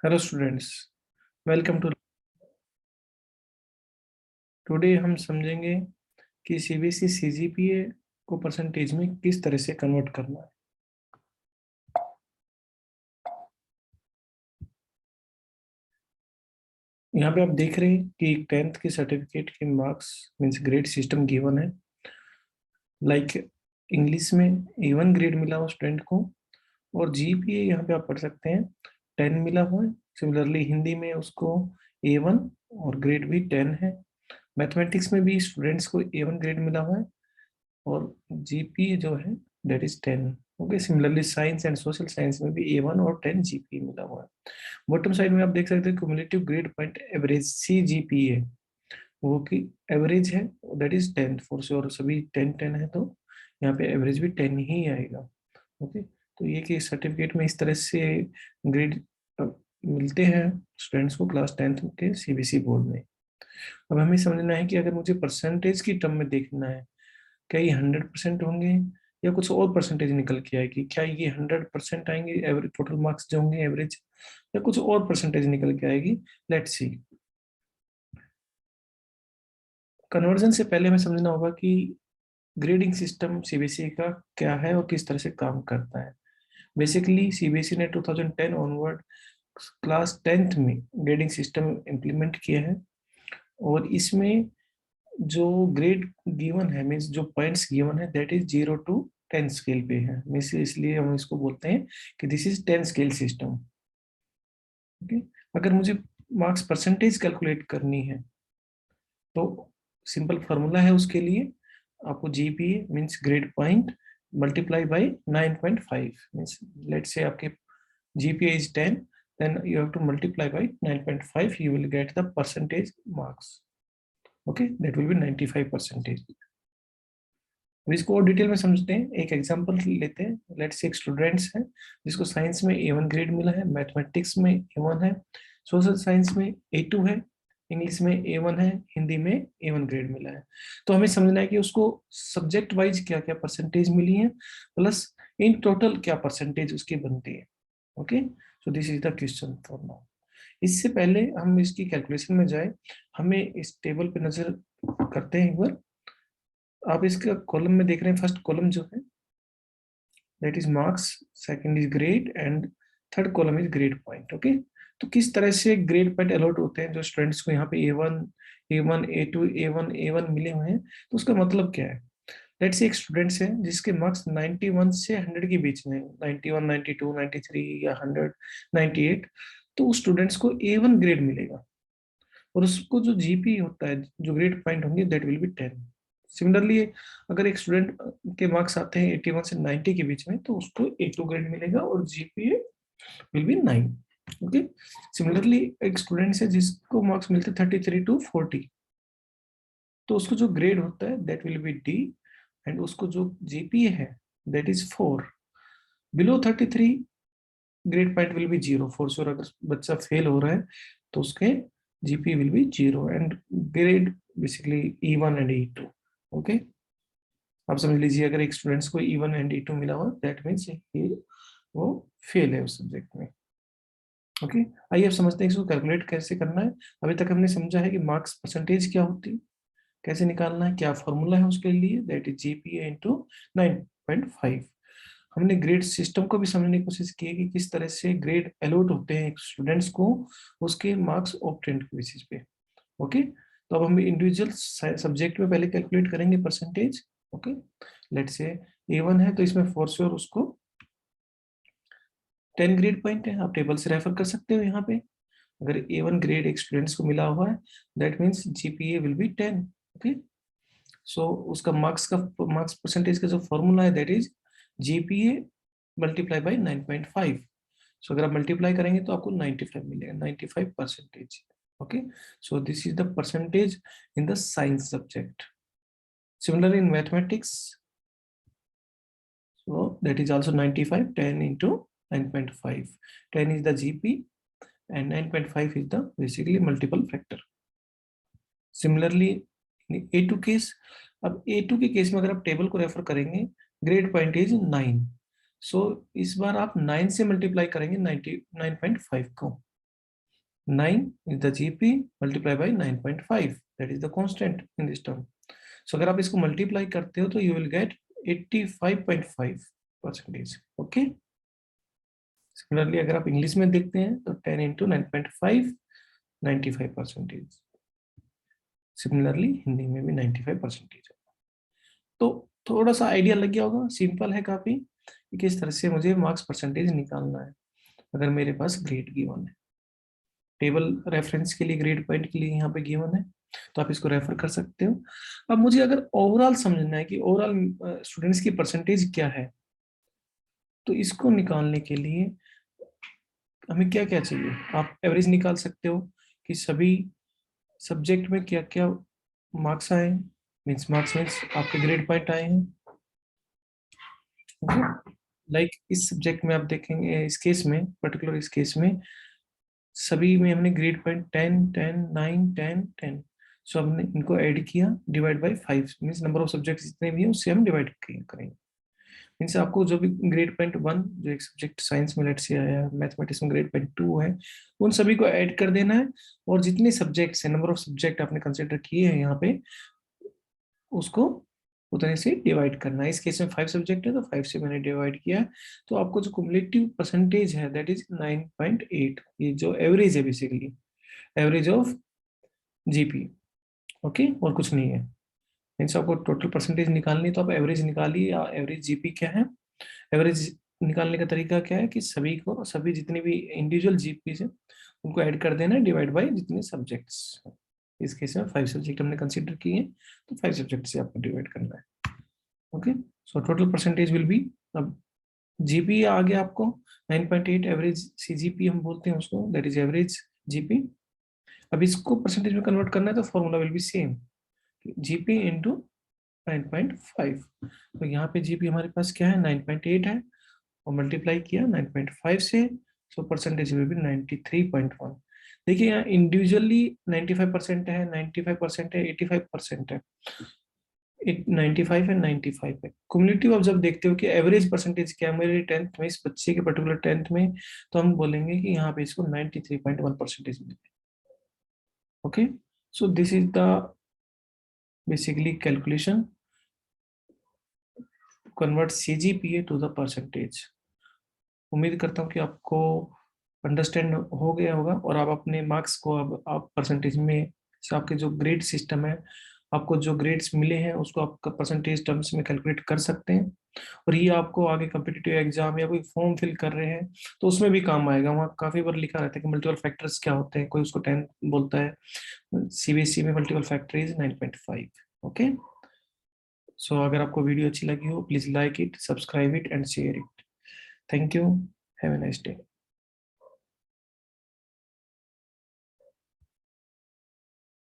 Hello students, welcome to. Today हम समझेंगे कि सीबीएसई सीजीपीए को परसेंटेज में किस तरह से कन्वर्ट करना है। यहाँ पे आप देख रहे हैं कि 10th के सर्टिफिकेट के marks means grade system given है। लाइक इंग्लिश में A1 ग्रेड मिला हुआ स्टूडेंट को, और जीपीए यहाँ पे आप पढ़ सकते हैं 10 मिला हुआ है। सिमिलरली हिंदी में उसको A1 और ग्रेड भी 10 है। मैथमेटिक्स में भी स्टूडेंट्स को A1 ग्रेड मिला हुआ है और जीपीए जो है that is 10। Okay, similarly science and social science में भी A1 और 10 जीपीए मिला हुआ है। बॉटम साइड में आप देख सकते हैं cumulative grade point average CGPA, वो की एवरेज है दैट इज 10 फॉर श्योर। सभी 10 है तो यहाँ पे एवरेज भी 10 ही आएगा। ओके, तो ये कि सर्टिफिकेट में इस तरह से ग्रेड मिलते हैं स्टूडेंट्स को क्लास 10th के सीबीएसई बोर्ड में। अब हमें समझना है कि अगर मुझे परसेंटेज की टर्म में देखना है, क्या ये 100% होंगे या कुछ और परसेंटेज निकल के आएगी। क्या ये 100% आएंगे एवरेज टोटल मार्क्स जो होंगे एवरेज, या कुछ और परसेंटेज निकल के आएगी। Let's see. कन्वर्जन से पहले हमें समझना होगा कि ग्रेडिंग सिस्टम सीबीएसई का क्या है और किस तरह से काम करता है। बेसिकली सीबीएसई ने 2010 ऑनवर्ड क्लास 10th में ग्रेडिंग सिस्टम इम्प्लीमेंट किया है, और इसमें जो ग्रेड गिवन है मीन्स जो पॉइंट्स गिवन है दैट इज 0 to 10 स्केल पे है। मीन्स इसलिए हम इसको बोलते हैं कि this is 10 scale system. Okay, अगर मुझे मार्क्स परसेंटेज कैलकुलेट करनी है तो सिंपल फार्मूला है उसके लिए। आपको GPA means grade point multiply by 9.5 means let's say आपके GPA is 10, then you have to multiply by 9.5, you will get the percentage marks. Okay, that will be 95%. अब इसको और डिटेल में समझते हैं, एक एग्जांपल लेते हैं। लेट्स से एक स्टूडेंट्स है जिसको साइंस में A1 ग्रेड मिला है, मैथमेटिक्स में A1 है, सोशल साइंस में A2 है, इंग्लिश में A1 है, हिंदी में A1 ग्रेड मिला है। तो हमें समझना है कि उसको सब्जेक्ट वाइज क्या क्या परसेंटेज मिली है, प्लस इन टोटल क्या परसेंटेज उसकी बनती है। Okay, so this is the question for now. इससे पहले हम इसकी कैलकुलेशन में जाए, हमें इस टेबल पे नजर करते हैं एक बार। आप इसका कॉलम में देख रहे हैं, फर्स्ट कॉलम जो है that is marks, second is grade and third column is grade point. Okay, तो किस तरह से ग्रेड पॉइंट अलॉट होते हैं जो स्टूडेंट्स को यहाँ पे A1 A2 A1 मिले हुए हैं, तो उसका मतलब क्या है। लेट्स से एक स्टूडेंट्स है जिसके मार्क्स 91 से 100 के बीच में, 91 92 93 या 100 98, तो उस स्टूडेंट्स को A1 ग्रेड मिलेगा, और उसको जो जीपी होता है जो ग्रेड पॉइंट होंगे दैट विल बी 10। सिमिलरली अगर एक स्टूडेंट के मार्क्स आते हैं 81 से 90 के बीच में, तो उसको A2 ग्रेड मिलेगा और GPA will B 9। Okay, similarly एक स्टूडेंट है जिसको मार्क्स मिलते हैं 33 to 40, तो उसको जो ग्रेड होता है that will be D, and उसको जो जीपीए है that is 4। Below 33 grade point will be 0 for sure. अगर बच्चा फेल हो रहा है तो उसके GP will be 0 and grade basically E1 and E2। Okay, आप समझ लीजिए अगर एक स्टूडेंट्स को E1 एंड E2 मिला हुआ दैट मीन्स वो फेल है उस सब्जेक्ट में। ओके, आइए अब समझते हैं इसको कैलकुलेट कैसे करना है। अभी तक हमने समझा है कि मार्क्स परसेंटेज क्या होती है, कैसे निकालना है, क्या फॉर्मूला है उसके लिए, दैट इज जीपीए इंटू 9.5। हमने ग्रेड सिस्टम को भी समझने की कोशिश की है कि किस तरह से ग्रेड अलॉट होते हैं स्टूडेंट्स को उसके मार्क्स ऑब्टेन्ड के बेसिस पे। ओके, तो अब हम इंडिविजुअल सब्जेक्ट में पहले कैलकुलेट करेंगे percentage. Okay, let's say A1 है तो इसमें फॉर श्योर उसको 10 ग्रेड पॉइंट है, आप टेबल से रेफर कर सकते हो यहाँ पे। अगर A1 ग्रेड एक स्टूडेंट्स को मिला हुआ है that means GPA will be 10। Okay, so उसका मार्क्स परसेंटेज का जो फॉर्मूला है that is GPA multiply by 9.5। So अगर आप मल्टीप्लाई करेंगे तो आपको 95 मिलेगा, 95%। Okay, so this is the percentage in the science subject. Similarly in mathematics, so that is also 95, 10 into 9.5, 10 is the GP and 9.5 is the basically multiple factor. Similarly A2 case, अब A2 के case में अगर आप table को refer करेंगे grade point is 9, सो इस बार आप 9 से मल्टीप्लाई करेंगे 99.5 को। 9 is the GP multiply by 9.5, that is the constant in this term. So अगर आप इसको मल्टीप्लाई करते हो तो you will get 85.5%. Okay, similarly अगर आप इंग्लिश में देखते हैं तो 10 into 9.5 95%. सिमिलरली हिंदी में भी 95%. तो थोड़ा सा आइडिया लग गया होगा, सिंपल है काफी कि किस तरह से मुझे मार्क्स परसेंटेज निकालना है अगर मेरे पास ग्रेड गिवन है। टेबल रेफरेंस के लिए, ग्रेड पॉइंट के लिए यहाँ पे गिवन है, तो आप इसको रेफर कर सकते हो। अब मुझे अगर ओवरऑल समझना है कि ओवरऑल स्टूडेंट्स की परसेंटेज क्या है, तो इसको निकालने के लिए हमें क्या क्या चाहिए। आप एवरेज निकाल सकते हो कि सभी सब्जेक्ट में क्या क्या मार्क्स आए, मीन्स मार्क्स मीन्स आपके ग्रेड पॉइंट आए हैं। लाइक इस सब्जेक्ट में आप देखेंगे, इस केस में पर्टिकुलर, इस केस में सभी में हमने ग्रेड पॉइंट 10 10 9 10 10, सो हमने इनको ऐड किया, divide by 5 means number of subjects जितने भी हैं उससे हम डिवाइड करेंगे। मींस आपको जो भी ग्रेड पॉइंट 1 जो एक सब्जेक्ट साइंस में लेट्स से आया, मैथमेटिक्स में ग्रेड पॉइंट 2 है, उन सभी को ऐड कर देना है, और जितने सब्जेक्ट्स हैं, नंबर ऑफ सब्जेक्ट आपने कंसिडर किए हैं यहाँ पे, उसको उतने से डिवाइड करना है। इस केस में 5 सब्जेक्ट है तो 5 से मैंने डिवाइड किया है, तो आपको जो कुमुलेटिव परसेंटेज है दैट इज 9.8, ये जो एवरेज है basically, average of GP. Okay, और कुछ नहीं है। मीन्स आपको टोटल परसेंटेज निकालनी है तो आप एवरेज निकालिए, या एवरेज जीपी क्या है। एवरेज निकालने का तरीका क्या है कि सभी को, सभी जितने भी इंडिविजुअल जीपी है उनको ऐड कर देना है, डिवाइड बाय जितने सब्जेक्ट्स। इस केस में 5 सब्जेक्ट हमने कंसीडर किए हैं, तो 5 सब्जेक्ट से आपको डिवाइड करना है। Okay, so total percentage will be, अब जीपी आ गया आपको 9.8, एवरेज सीजीपी हम बोलते हैं उसको, दैट इज एवरेज जीपी। अब इसको परसेंटेज में कन्वर्ट करना है तो formula will be same, GP into 9.5। तो यहाँ पे जीपी हमारे पास क्या है, 9.8 है, और मल्टीप्लाई किया 9.5 से, सो परसेंटेज विल बी 93.1। देखिए यहाँ इंडिविजुअली 95% है, 95% है, 85% है, 95 है, 95 है। कम्युनिटिव अब जब देखते हो कि एवरेज परसेंटेज क्या है मेरे 10th में, इस बच्चे के पर्टिकुलर 10th में, तो हम बोलेंगे कि यहाँ पे इसको 93.1% मिले। Okay, so this is the basically calculation convert CGPA to the percentage. उम्मीद करता हूँ कि आपको अंडरस्टैंड हो गया होगा, और आप अपने मार्क्स को अब आप परसेंटेज में से, आपके जो ग्रेड सिस्टम है, आपको जो ग्रेड्स मिले हैं उसको आप परसेंटेज टर्म्स में कैलकुलेट कर सकते हैं, और ये आपको आगे कम्पिटिटिव एग्जाम या कोई फॉर्म फिल कर रहे हैं तो उसमें भी काम आएगा। वहाँ काफी बार लिखा रहता है कि मल्टीपल फैक्टर्स क्या होते हैं, कोई उसको 10 बोलता है। सीबीएसई में मल्टीपल फैक्टर इज 9.5। ओके, सो अगर आपको वीडियो अच्छी लगी हो, please like it, subscribe it and share it. Thank you, have a nice day.